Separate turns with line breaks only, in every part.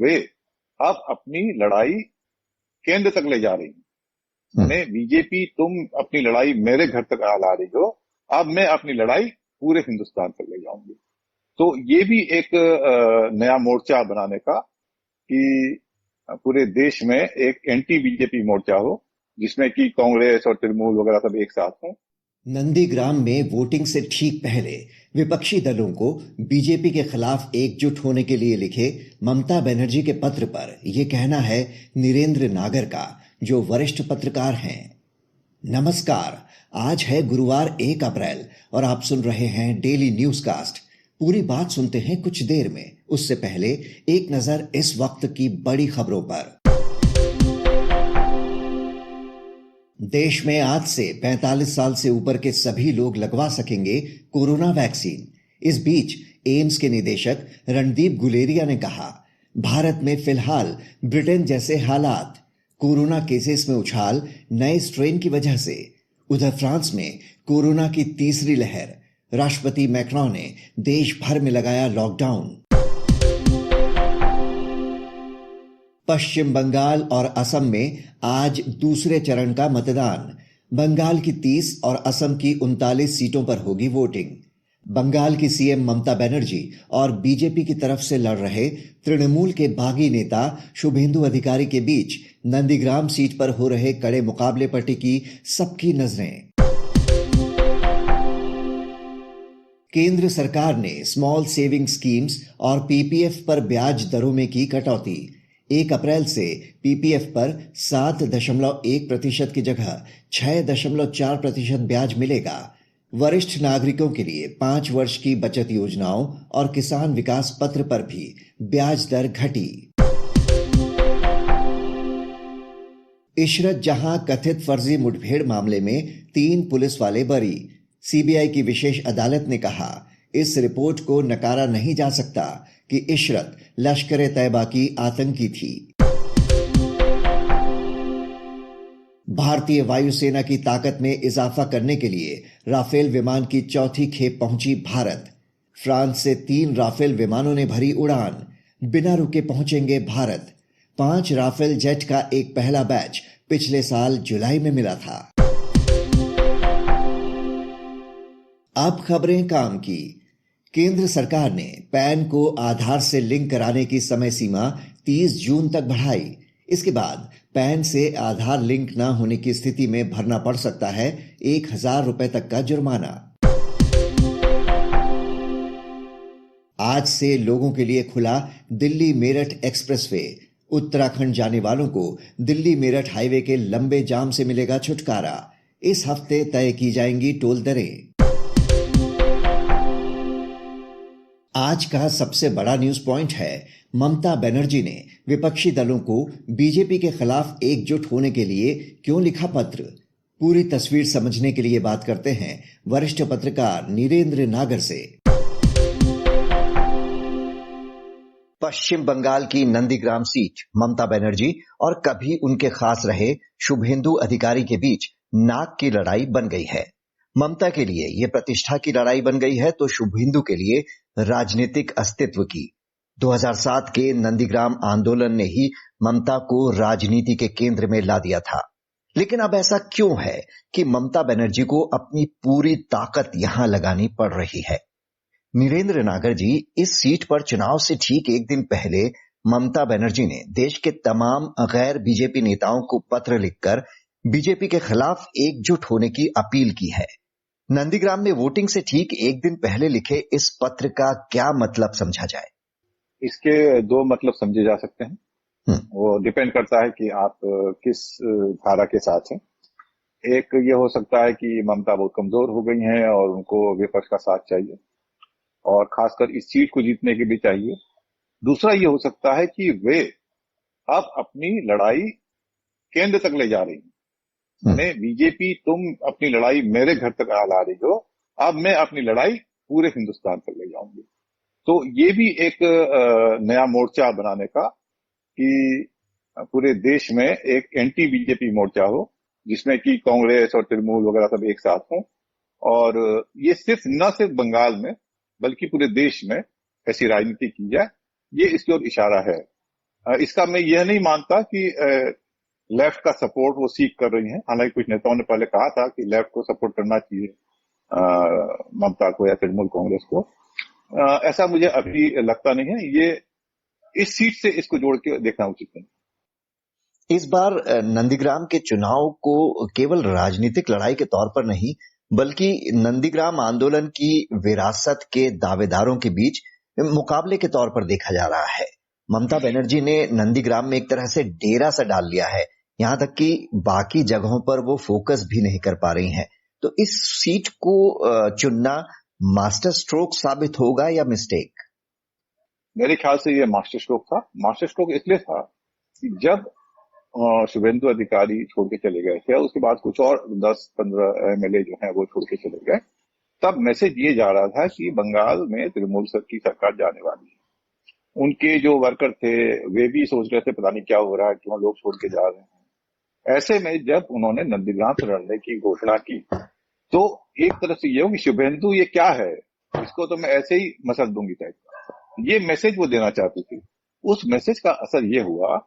वे अब अपनी लड़ाई केंद्र तक ले जा रही है। मैंने बीजेपी तुम अपनी लड़ाई मेरे घर तक ला रही हो, अब मैं अपनी लड़ाई पूरे हिंदुस्तान तक ले जाऊंगी। तो ये भी एक नया मोर्चा बनाने का कि पूरे देश में एक एंटी बीजेपी मोर्चा हो, जिसमें कि कांग्रेस और तृणमूल वगैरह सब एक साथ हों।
नंदीग्राम में वोटिंग से ठीक पहले विपक्षी दलों को बीजेपी के खिलाफ एकजुट होने के लिए लिखे ममता बनर्जी के पत्र पर यह कहना है नीरेंद्र नागर का, जो वरिष्ठ पत्रकार हैं। नमस्कार, आज है गुरुवार 1 अप्रैल और आप सुन रहे हैं डेली न्यूज कास्ट। पूरी बात सुनते हैं कुछ देर में, उससे पहले एक नजर इस वक्त की बड़ी खबरों पर। देश में आज से 45 साल से ऊपर के सभी लोग लगवा सकेंगे कोरोना वैक्सीन। इस बीच एम्स के निदेशक रणदीप गुलेरिया ने कहा, भारत में फिलहाल ब्रिटेन जैसे हालात, कोरोना केसेस में उछाल नए स्ट्रेन की वजह से। उधर फ्रांस में कोरोना की तीसरी लहर, राष्ट्रपति मैक्रों ने देश भर में लगाया लॉकडाउन। पश्चिम बंगाल और असम में आज दूसरे चरण का मतदान। बंगाल की 30 और असम की 39 सीटों पर होगी वोटिंग। बंगाल की सीएम ममता बनर्जी और बीजेपी की तरफ से लड़ रहे तृणमूल के बागी नेता शुभेंदु अधिकारी के बीच नंदीग्राम सीट पर हो रहे कड़े मुकाबले पर टिकी सबकी नजरें। केंद्र सरकार ने स्मॉल सेविंग स्कीम्स और पीपीएफ पर ब्याज दरों में की कटौती। 1 अप्रैल से पीपीएफ पर 7.1% की जगह 6.4% ब्याज मिलेगा। वरिष्ठ नागरिकों के लिए 5 वर्ष की बचत योजनाओं और किसान विकास पत्र पर भी ब्याज दर घटी। इशरत जहां कथित फर्जी मुठभेड़ मामले में 3 पुलिस वाले बरी। सीबीआई की विशेष अदालत ने कहा, इस रिपोर्ट को नकारा नहीं जा सकता कि इशरत लश्कर-ए-तैयबा की आतंकी थी। भारतीय वायुसेना की ताकत में इजाफा करने के लिए राफेल विमान की चौथी खेप पहुंची भारत। फ्रांस से 3 राफेल विमानों ने भरी उड़ान, बिना रुके पहुंचेंगे भारत। 5 राफेल जेट का एक पहला बैच पिछले साल जुलाई में मिला था। अब खबरें काम की। केंद्र सरकार ने पैन को आधार से लिंक कराने की समय सीमा 30 जून तक बढ़ाई। इसके बाद पैन से आधार लिंक न होने की स्थिति में भरना पड़ सकता है 1000 रुपए तक का जुर्माना। आज से लोगों के लिए खुला दिल्ली मेरठ एक्सप्रेसवे। उत्तराखंड जाने वालों को दिल्ली मेरठ हाईवे के लंबे जाम से मिलेगा छुटकारा। इस हफ्ते तय की जाएंगी टोल दरें। आज का सबसे बड़ा न्यूज पॉइंट है, ममता बनर्जी ने विपक्षी दलों को बीजेपी के खिलाफ एकजुट होने के लिए क्यों लिखा पत्र। पूरी तस्वीर समझने के लिए बात करते हैं वरिष्ठ पत्रकार नीरेंद्र नागर से। पश्चिम बंगाल की नंदीग्राम सीट ममता बनर्जी और कभी उनके खास रहे शुभेंदु अधिकारी के बीच नाक की लड़ाई बन गई है। ममता के लिए यह प्रतिष्ठा की लड़ाई बन गई है तो शुभेंदु के लिए राजनीतिक अस्तित्व की। 2007 के नंदीग्राम आंदोलन ने ही ममता को राजनीति के केंद्र में ला दिया था। लेकिन अब ऐसा क्यों है कि ममता बनर्जी को अपनी पूरी ताकत यहां लगानी पड़ रही है। नीरेंद्र नागर जी, इस सीट पर चुनाव से ठीक एक दिन पहले ममता बनर्जी ने देश के तमाम गैर बीजेपी नेताओं को पत्र लिखकर बीजेपी के खिलाफ एकजुट होने की अपील की है। नंदीग्राम में वोटिंग से ठीक एक दिन पहले लिखे इस पत्र का क्या मतलब समझा जाए?
इसके 2 मतलब समझे जा सकते हैं। वो डिपेंड करता है कि आप किस धारा के साथ हैं। एक ये हो सकता है कि ममता बहुत कमजोर हो गई हैं और उनको विपक्ष का साथ चाहिए और खासकर इस सीट को जीतने के लिए चाहिए। दूसरा ये हो सकता है कि वे अब अपनी लड़ाई केंद्र तक ले जा रही हैं। मैंने बीजेपी तुम अपनी लड़ाई मेरे घर तक ला रही हो, अब मैं अपनी लड़ाई पूरे हिंदुस्तान तक ले जाऊंगी। तो ये भी एक नया मोर्चा बनाने का कि पूरे देश में एक एंटी बीजेपी मोर्चा हो, जिसमें कि कांग्रेस और तृणमूल वगैरह सब एक साथ हों। और ये न सिर्फ बंगाल में बल्कि पूरे देश में ऐसी राजनीति की जाए, ये इसकी ओर इशारा है। इसका मैं यह नहीं मानता कि लेफ्ट का सपोर्ट वो सीख कर रही हैं। हालांकि कुछ नेताओं ने पहले कहा था कि लेफ्ट को सपोर्ट करना चाहिए ममता को या तृणमूल कांग्रेस को। ऐसा मुझे अभी लगता नहीं है। ये इस सीट से इसको जोड़ के देखना उचित नहीं।
इस बार नंदीग्राम के चुनाव को केवल राजनीतिक लड़ाई के तौर पर नहीं, बल्कि नंदीग्राम आंदोलन की विरासत के दावेदारों के बीच मुकाबले के तौर पर देखा जा रहा है। ममता बनर्जी ने नंदीग्राम में एक तरह से डेरा सा डाल लिया है, यहां तक कि बाकी जगहों पर वो फोकस भी नहीं कर पा रही हैं। तो इस सीट को चुनना मास्टर स्ट्रोक साबित होगा या मिस्टेक?
मेरे ख्याल से ये मास्टर स्ट्रोक था। मास्टर स्ट्रोक इसलिए था कि जब शुभेंदु अधिकारी छोड़ के चले गए थे, उसके बाद कुछ और 10-15 एमएलए जो हैं वो छोड़ के चले गए, तब मैसेज ये जा रहा था कि बंगाल में तृणमूल की सरकार जाने वाली है। उनके जो वर्कर थे वे भी सोच रहे थे पता नहीं क्या हो रहा है, क्यों लोग छोड़ के जा रहे हैं। ऐसे में जब उन्होंने नंदीग्राम से लड़ने की घोषणा की तो एक तरफ से ये हो कि शुभेंदु ये क्या है, इसको तो मैं ऐसे ही मसल दूंगी टाइप का ये मैसेज वो देना चाहती थी। उस मैसेज का असर ये हुआ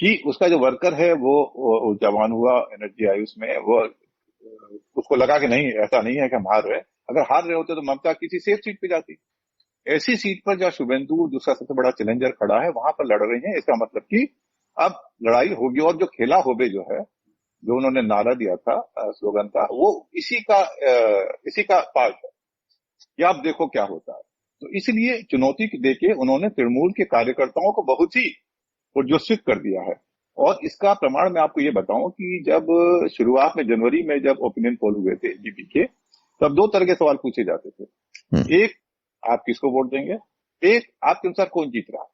कि उसका जो वर्कर है वो जवान हुआ, एनर्जी आई उसमें। वो उसको लगा कि नहीं, ऐसा नहीं है कि हम हार रहे। अगर हार रहे होते तो ममता किसी सेफ सीट पे जाती। ऐसी सीट पर जहाँ शुभेंदु दूसरा सबसे बड़ा चैलेंजर खड़ा है वहां पर लड़ रही है, इसका मतलब कि अब लड़ाई होगी। और जो खेला होबे जो है, जो उन्होंने नारा दिया था, स्लोगन था, वो इसी का पार्ट है कि आप देखो क्या होता है। तो इसलिए चुनौती देके उन्होंने तृणमूल के कार्यकर्ताओं को बहुत ही उद्योषित कर दिया है। और इसका प्रमाण मैं आपको ये बताऊं कि जब शुरुआत में जनवरी में जब ओपिनियन पोल हुए थे एजीपी के, तब दो तरह के सवाल पूछे जाते थे। एक, आप किसको वोट देंगे, एक, आपके अनुसार कौन जीत रहा।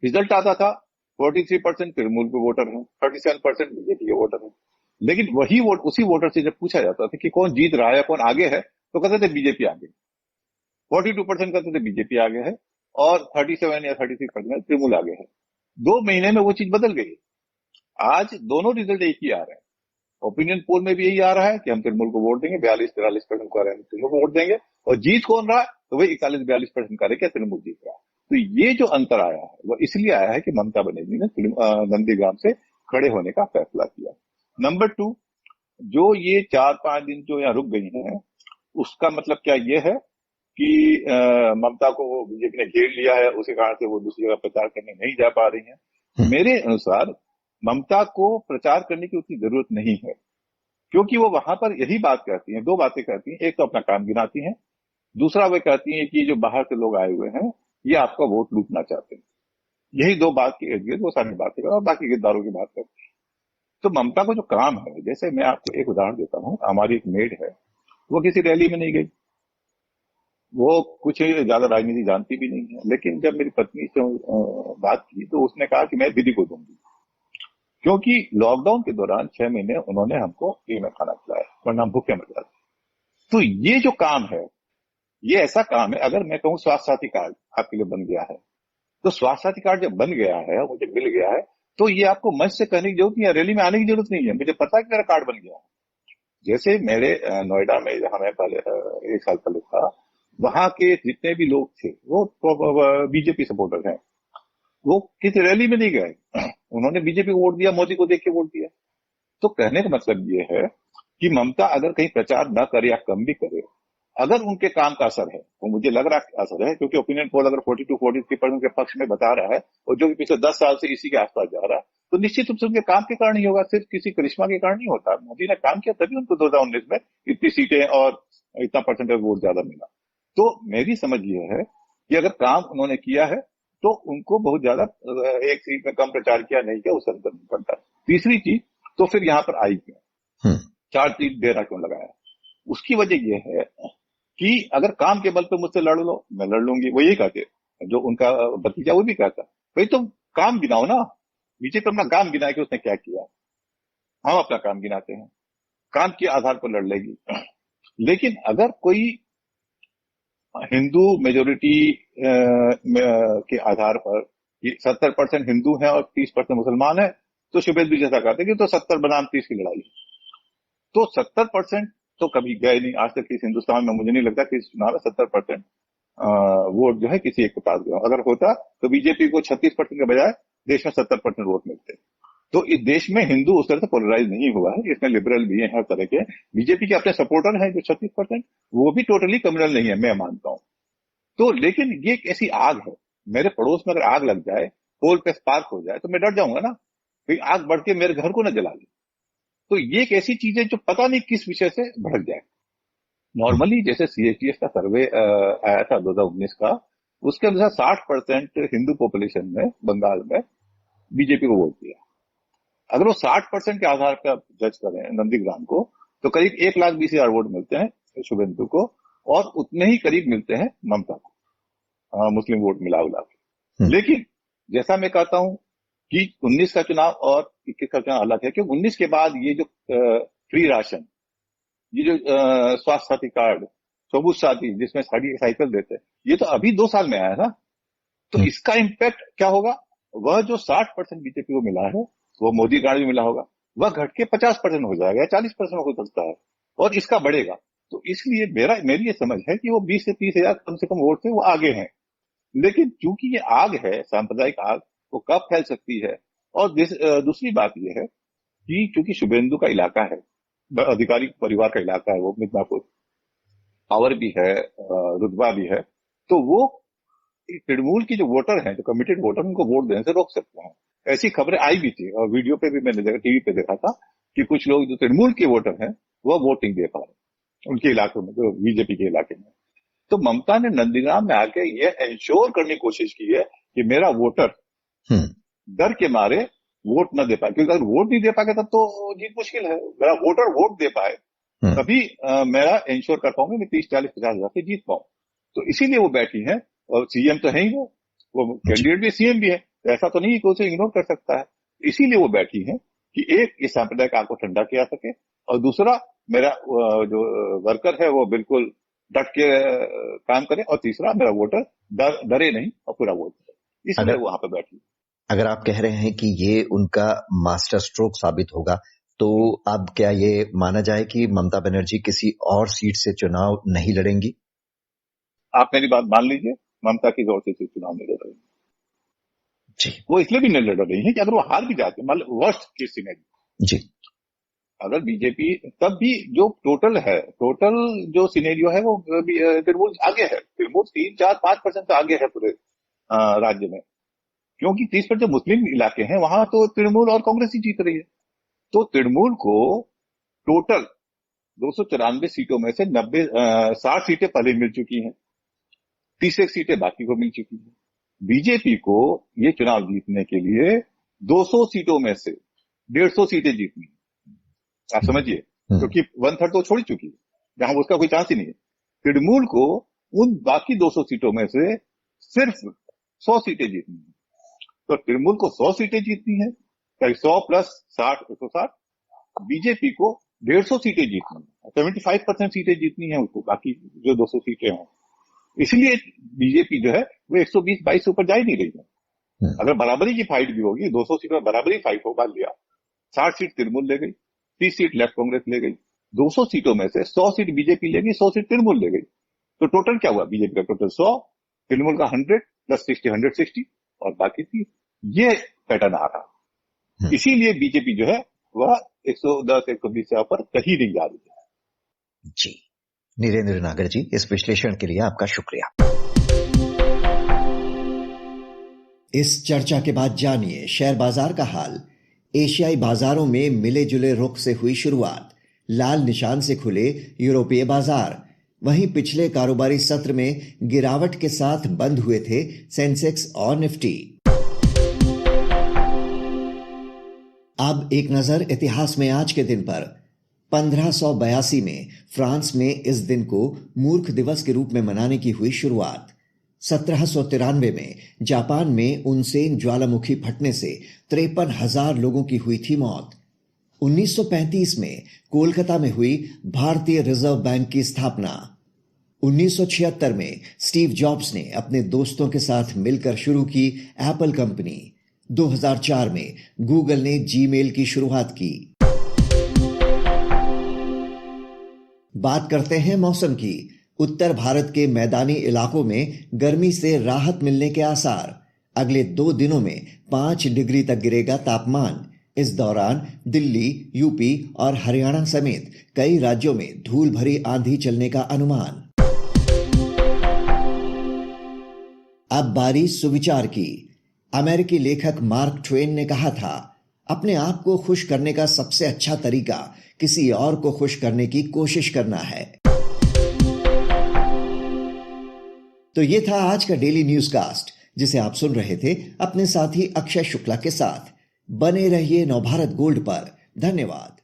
रिजल्ट आता था 43% तृणमूल के वोटर हैं, 37% बीजेपी के वोटर हैं। लेकिन वही उसी वोटर से जब पूछा जाता था कि कौन जीत रहा है, कौन आगे है, तो कहते थे बीजेपी आगे। 42% कहते थे बीजेपी आगे है और 37 या 33% तृणमूल आगे है। 2 महीने में वो चीज बदल गई। आज दोनों रिजल्ट एक ही आ रहे हैं। ओपिनियन पोल में भी यही आ रहा है कि हम तृणमूल को वोट देंगे, 42-43% को आ रहे हैं तृणमूल को वोट देंगे। और जीत कौन रहा है, तो वही 41-42% का रहे, तृणमूल जीत रहा है। तो ये जो अंतर आया है वो इसलिए आया है कि ममता बनर्जी ने नंदीग्राम से खड़े होने का फैसला किया। नंबर 2, जो ये 4-5 दिन जो यहाँ रुक गई हैं, उसका मतलब क्या ये है कि ममता को बीजेपी ने घेर लिया है, उसी कारण से वो दूसरी जगह प्रचार करने नहीं जा पा रही है। मेरे अनुसार ममता को प्रचार करने की उतनी जरूरत नहीं है, क्योंकि वो वहां पर यही बात कहती हैं, 2 बातें कहती हैं। एक तो अपना काम गिनाती हैं, दूसरा वे कहती हैं कि जो बाहर से लोग आए हुए हैं ये आपका वोट लूटना चाहते हैं। यही 2 बात के इर्द गिर्द वो सारी बातें कर और बाकी किरदारों की बात करती है। तो ममता को जो काम है, जैसे मैं आपको एक उदाहरण देता हूँ, हमारी एक मेड है, वो किसी रैली में नहीं गई, वो कुछ ज्यादा राजनीति जानती भी नहीं है। लेकिन जब मेरी पत्नी से बात की तो उसने कहा कि मैं दीदी को दूंगी, क्योंकि लॉकडाउन के दौरान 6 महीने उन्होंने हमको फ्री में खाना खिलाया, वरना हम भूखे मर जाते। तो ये जो काम है, ये ऐसा काम है। अगर मैं कहूँ स्वास्थ्य साथी कार्ड आपके लिए बन गया है, तो स्वास्थ्य साथी कार्ड जब बन गया है, मुझे मिल गया है, तो ये आपको मंच से कहने की जरूरत नहीं है, रैली में आने की जरूरत नहीं है, मुझे पता है कि मेरा कार्ड बन गया है। जैसे मेरे नोएडा में जहां मैं पहले 1 साल पहले था, वहां के जितने भी लोग थे वो बीजेपी सपोर्टर हैं। वो किसी रैली में नहीं गए, उन्होंने बीजेपी को वोट दिया, मोदी को देख के वोट दिया। तो कहने का मतलब ये है कि ममता अगर कहीं प्रचार न करे या कम भी करे, अगर उनके काम का असर है, तो मुझे लग रहा है असर है, क्योंकि ओपिनियन पोल अगर 42-43% के पक्ष में बता रहा है और जो भी पिछले 10 साल से इसी के आसपास जा रहा है, तो निश्चित रूप से उनके काम के कारण ही होगा, सिर्फ किसी करिश्मा के कारण नहीं होता। मोदी ने काम किया तभी उनको 2019 में इतनी सीटें और इतना परसेंटेज वोट ज्यादा मिला। तो मेरी समझ ये है कि अगर काम उन्होंने किया है तो उनको बहुत ज्यादा एक सीट में कम प्रचार किया नहीं किया उससे अंतर नहीं पड़ता। तीसरी चीज, तो फिर यहाँ पर आई क्यों, 4 सीट डेरा क्यों लगाया, उसकी वजह यह है कि अगर काम के बल पे मुझसे लड़ लो, मैं लड़ लूंगी। वो यही कहते, जो उनका भतीजा वो भी कहता भाई तुम काम गिनाओ ना, बीजेपी अपना काम गिनाए कि उसने क्या किया, हम अपना काम गिनाते हैं, काम के आधार पर लड़ लेगी। लेकिन अगर कोई हिंदू मेजोरिटी के आधार पर 70% हिंदू है और 30% मुसलमान है, तो शुभेंदु जैसा कहते हैं कि तो 70 बनाम 30 की लड़ाई है। तो 70% तो कभी गए नहीं आज तक इस हिंदुस्तान में, मुझे नहीं लगता कि इस चुनाव में 70% वोट जो है किसी एक के पास गया। अगर होता तो बीजेपी को 36% के बजाय देश में 70% वोट मिलते हैं। तो इस देश में हिंदू उस तरह से पोलराइज नहीं हुआ है, इसमें लिबरल भी है, हर तरह के। बीजेपी के अपने सपोर्टर हैं जो 36%, वो भी टोटली कम्युनल नहीं है, मैं मानता हूं। तो लेकिन ये एक ऐसी आग है, मेरे पड़ोस में अगर आग लग जाए, पोल पे स्पार्क हो जाए, तो मैं डर जाऊंगा ना, फिर आग बढ़ के मेरे घर को ना जला ले। तो ये एक ऐसी चीज है जो पता नहीं किस विषय से भड़क जाए। नॉर्मली जैसे CSTS का सर्वे आया था 2019 का, उसके अनुसार 60% हिंदू पॉपुलेशन में बंगाल में बीजेपी को वोट दिया। अगर वो 60% के आधार पर आप जज करें नंदीग्राम को, तो करीब 1,20,000 वोट मिलते हैं शुभेंदु को, और उतने ही करीब मिलते हैं ममता को, मुस्लिम वोट मिला उला के। लेकिन जैसा मैं कहता हूं कि 19 का चुनाव और 21 का चुनाव अलग है, क्योंकि 19 के बाद ये जो फ्री राशन, ये जो स्वास्थ्य साथी कार्ड, सबूत साथी जिसमें साइकिल देते हैं, ये तो अभी 2 साल में आया ना। तो इसका इम्पैक्ट क्या होगा? वह जो 60% बीजेपी को मिला है, वो मोदी कार्ड भी मिला होगा, वह घट के 50% हो जाएगा, 40% हो सकता है, और इसका बढ़ेगा। तो इसलिए मेरी ये समझ है कि वो 20 से 30 हजार कम से कम वोट से वो आगे हैं। लेकिन चूंकि ये आग है, सांप्रदायिक आग, वो कब फैल सकती है? और दूसरी बात यह है कि चूंकि शुभेंदु का इलाका है, अधिकारी परिवार का इलाका है, वो मिदनापुर, पावर भी है, रुतबा भी है, तो वो तृणमूल की जो वोटर हैं, जो कमिटेड वोटर, उनको वोट देने से रोक सकते हैं। ऐसी खबरें आई भी थी, और वीडियो पे भी मैंने देखा, टीवी पे देखा था कि कुछ लोग जो तृणमूल के वोटर हैं वो वोटिंग दे पा रहे उनके इलाकों में, जो बीजेपी के इलाके में। तो ममता ने नंदीग्राम में आके ये इंश्योर करने की कोशिश की है कि मेरा वोटर डर के मारे वोट न दे पाए, क्योंकि अगर वोट नहीं दे पाएगा तब तो जीत मुश्किल है। मेरा वोटर वोट दे पाए तभी मेरा इंश्योर कर पाऊंगा मैं 30, 40, 50 हजार से जीत पाऊं। तो इसीलिए वो बैठी है, और सीएम तो है ही, वो कैंडिडेट भी सीएम भी है, तो ऐसा तो नहीं कि उसे इग्नोर कर सकता है। इसीलिए वो बैठी है कि एक, इस सांप्रदायिक आग को ठंडा किया सके, और दूसरा, मेरा जो वर्कर है वो बिल्कुल डट के काम करे, और तीसरा, मेरा वोटर डरे नहीं और पूरा वोट करे। इसलिए वहां पर बैठी।
अगर आप कह रहे हैं कि ये उनका मास्टर स्ट्रोक साबित होगा, तो अब क्या ये माना जाए कि ममता बनर्जी किसी और सीट से चुनाव नहीं लड़ेंगी?
आप मेरी बात मान लीजिए, ममता की जोर से चुनाव नहीं लड़ रही जी। वो इसलिए भी नहीं लड़ रही है कि अगर वो हार भी जाते, मतलब वर्स्ट केस सिनेरियो जी, अगर बीजेपी, तब भी जो टोटल जो सिनेरियो है वो तृणमूल आगे है। तृणमूल 3, 4, 5% तो आगे है पूरे राज्य में, क्योंकि 30% जो मुस्लिम इलाके हैं वहां तो तृणमूल और कांग्रेस ही जीत रही है। तो तृणमूल को टोटल 294 सीटों में से 60 सीटें पहले मिल चुकी हैं, 30 सीटें बाकी को मिल चुकी हैं। बीजेपी को ये चुनाव जीतने के लिए 200 सीटों में से 150 सीटें जीतनी है। आप समझिए, क्योंकि 1/3 तो छोड़ चुकी है, जहां उसका कोई चांस ही नहीं है। तृणमूल को उन बाकी 200 सीटों में से सिर्फ 100 सीटें जीतनी है। तो तृणमूल को 100 सीटें जीतनी है, 100 प्लस 60, 160। बीजेपी को 150 सीटें जीतनी है, 75% सीटें जीतनी है उसको, बाकी जो 200 सीटें हैं। इसलिए बीजेपी जो है वो 120-22 से ऊपर जा ही नहीं रही है। अगर बराबरी की फाइट भी होगी, 200 सीट में बराबरी फाइट हो, मान लिया 60 सीट तृणमूल ले गई, 30 सीट लेफ्ट कांग्रेस ले गई, 200 सीटों में से 100 सीट बीजेपी ले गई, 100 सीट तृणमूल ले गई। तो टोटल क्या हुआ? बीजेपी का टोटल 100, तृणमूल का 100 प्लस 60, 160, और बाकी 30। ये पैटर्न आ रहा। इसीलिए बीजेपी जो है वह 110, 120 से ऊपर कहीं नहीं जा रही है।
जी, नीरेंद्र नागर जी, इस विश्लेषण के लिए आपका शुक्रिया। इस चर्चा के बाद जानिए शेयर बाजार का हाल। एशियाई बाजारों में मिले जुले रुख से हुई शुरुआत, लाल निशान से खुले यूरोपीय बाजार। वहीं पिछले कारोबारी सत्र में गिरावट के साथ बंद हुए थे सेंसेक्स और निफ्टी। अब एक नजर इतिहास में आज के दिन पर। 1582 में फ्रांस में इस दिन को मूर्ख दिवस के रूप में मनाने की हुई शुरुआत। 1793 में जापान में उनसेन ज्वालामुखी फटने से 53,000 लोगों की हुई थी मौत। 1935 में कोलकाता में हुई भारतीय रिजर्व बैंक की स्थापना। 1976 में स्टीव जॉब्स ने अपने दोस्तों के साथ मिलकर शुरू की एप्पल कंपनी। 2004 में गूगल ने जीमेल की शुरुआत की। बात करते हैं मौसम की। उत्तर भारत के मैदानी इलाकों में गर्मी से राहत मिलने के आसार। अगले 2 दिनों में 5 डिग्री तक गिरेगा तापमान। इस दौरान दिल्ली, यूपी और हरियाणा समेत कई राज्यों में धूल भरी आंधी चलने का अनुमान। अब बारी सुविचार की। अमेरिकी लेखक मार्क ट्वेन ने कहा था, अपने आप को खुश करने का सबसे अच्छा तरीका किसी और को खुश करने की कोशिश करना है। तो ये था आज का डेली न्यूज कास्ट, जिसे आप सुन रहे थे अपने साथी अक्षय शुक्ला के साथ। बने रहिए नवभारत गोल्ड पर। धन्यवाद।